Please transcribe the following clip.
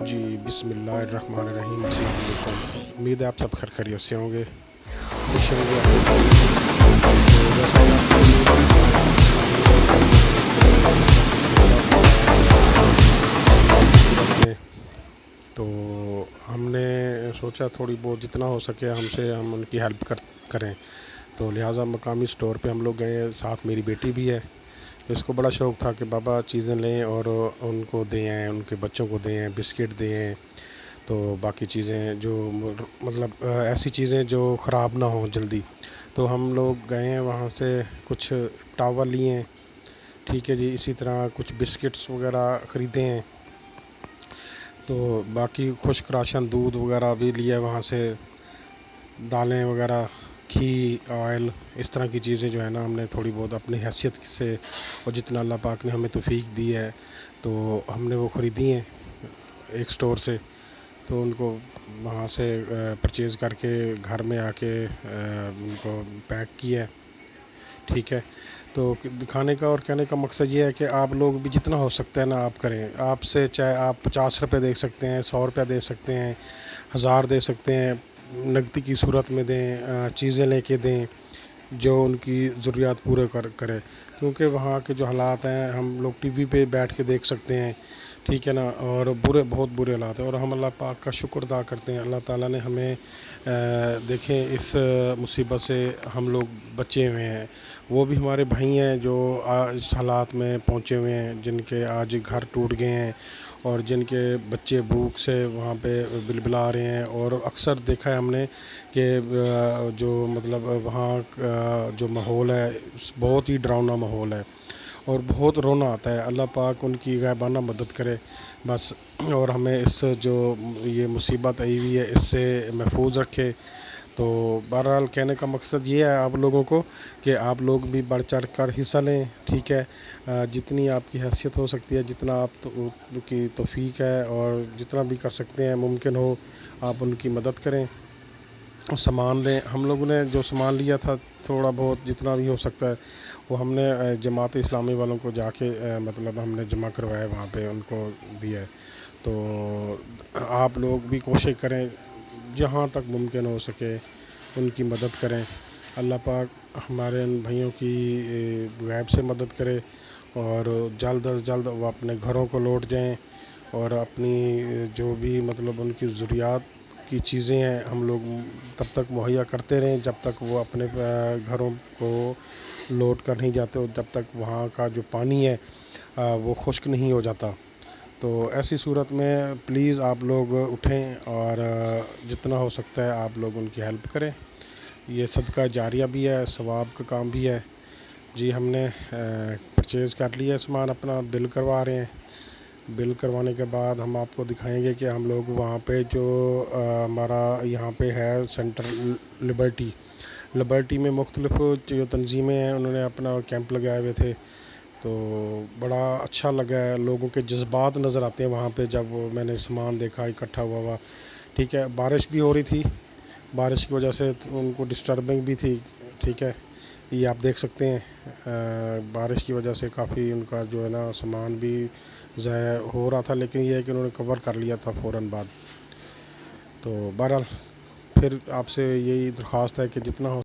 جی بسم اللہ الرحمن الرحیم، السلام علیکم۔ امید ہے آپ سب خیریت سے ہوں گے، خوش ہوں گے، اپنے گھر میں ہوں گے۔ تو جیسا کہ آپ کو علم ہے ہم لوگ روزہ رکھتے ہیں رمضان کی صورت میں، تو ہم نے سوچا تھوڑی بہت جتنا ہو سکے ہم ان کی ہیلپ کریں، تو لہٰذا مقامی سٹور پہ ہم لوگ گئے، ساتھ میری بیٹی بھی ہے۔ اس کو بڑا شوق تھا کہ بابا چیزیں لیں اور ان کو دیں، ان کے بچوں کو دیں، بسکٹ دیں، تو باقی چیزیں جو مطلب ایسی چیزیں جو خراب نہ ہوں جلدی۔ تو ہم لوگ گئے ہیں وہاں سے، کچھ ٹاول لیے ہیں، ٹھیک ہے جی، اسی طرح کچھ بسکٹس وغیرہ خریدے ہیں، تو باقی خشک راشن دودھ وغیرہ بھی لیا وہاں سے، دالیں وغیرہ، گھی، آئل، اس طرح کی چیزیں جو ہے نا ہم نے تھوڑی بہت اپنی حیثیت سے اور جتنا اللہ پاک نے ہمیں توفیق دی ہے تو ہم نے وہ خریدی ہیں ایک سٹور سے، تو ان کو وہاں سے پرچیز کر کے گھر میں آ کے ان کو پیک کیا ہے، ٹھیک ہے۔ تو دکھانے کا اور کہنے کا مقصد یہ ہے کہ آپ لوگ بھی جتنا ہو سکتا ہے نا آپ کریں، آپ سے چاہے آپ 50 روپے دے سکتے ہیں، 100 روپے دے سکتے ہیں، 1000 دے سکتے ہیں، نقدی کی صورت میں دیں، چیزیں لے کے دیں جو ان کی ضروریات پورے کرے، کیونکہ وہاں کے جو حالات ہیں ہم لوگ ٹی وی پہ بیٹھ کے دیکھ سکتے ہیں، ٹھیک ہے نا، اور بہت برے حالات ہیں، اور ہم اللہ پاک کا شکر ادا کرتے ہیں، اللہ تعالیٰ نے ہمیں دیکھیں اس مصیبت سے ہم لوگ بچے ہوئے ہیں، وہ بھی ہمارے بھائی ہیں جو اس حالات میں پہنچے ہوئے ہیں، جن کے آج گھر ٹوٹ گئے ہیں اور جن کے بچے بھوک سے وہاں پہ بلبلا رہے ہیں، اور اکثر دیکھا ہے ہم نے کہ جو مطلب وہاں جو ماحول ہے بہت ہی ڈراؤنا ماحول ہے اور بہت رونا آتا ہے۔ اللہ پاک ان کی غائبانہ مدد کرے بس، اور ہمیں اس جو یہ مصیبت آئی ہوئی ہے اس سے محفوظ رکھے۔ تو بہرحال کہنے کا مقصد یہ ہے آپ لوگوں کو کہ آپ لوگ بھی بڑھ چڑھ کر حصہ لیں، ٹھیک ہے، جتنی آپ کی حیثیت ہو سکتی ہے، جتنا آپ کی توفیق ہے اور جتنا بھی کر سکتے ہیں ممکن ہو آپ ان کی مدد کریں، سامان دیں۔ ہم لوگوں نے جو سامان لیا تھا تھوڑا بہت جتنا بھی ہو سکتا ہے وہ ہم نے جماعت اسلامی والوں کو جا کے مطلب ہم نے جمع کروایا، وہاں پہ ان کو دیا ہے۔ تو آپ لوگ بھی کوشش کریں جہاں تک ممکن ہو سکے ان کی مدد کریں، اللہ پاک ہمارے ان بھائیوں کی غیب سے مدد کرے اور جلد از جلد وہ اپنے گھروں کو لوٹ جائیں، اور اپنی جو بھی مطلب ان کی ضروریات کی چیزیں ہیں ہم لوگ تب تک مہیا کرتے رہیں جب تک وہ اپنے گھروں کو لوٹ کر نہیں جاتے، اور جب تک وہاں کا جو پانی ہے وہ خشک نہیں ہو جاتا۔ تو ایسی صورت میں پلیز آپ لوگ اٹھیں اور جتنا ہو سکتا ہے آپ لوگ ان کی ہیلپ کریں، یہ صدقہ جاریہ بھی ہے، ثواب کا کام بھی ہے جی۔ ہم نے پرچیز کر لیا سامان، اپنا بل کروا رہے ہیں، بل کروانے کے بعد ہم آپ کو دکھائیں گے کہ ہم لوگ وہاں پہ جو ہمارا یہاں پہ ہے سینٹر لبرٹی میں مختلف جو تنظیمیں ہیں انہوں نے اپنا کیمپ لگائے ہوئے تھے، تو بڑا اچھا لگا ہے، لوگوں کے جذبات نظر آتے ہیں وہاں پہ جب میں نے سامان دیکھا اکٹھا ہوا، ٹھیک ہے۔ بارش بھی ہو رہی تھی، بارش کی وجہ سے ان کو ڈسٹربنگ بھی تھی، ٹھیک ہے، یہ آپ دیکھ سکتے ہیں بارش کی وجہ سے کافی ان کا جو ہے نا سامان بھی ضائع ہو رہا تھا، لیکن یہ ہے کہ انہوں نے کور کر لیا تھا فوراً بعد۔ تو بہرحال پھر آپ سے یہی درخواست ہے کہ جتنا ہو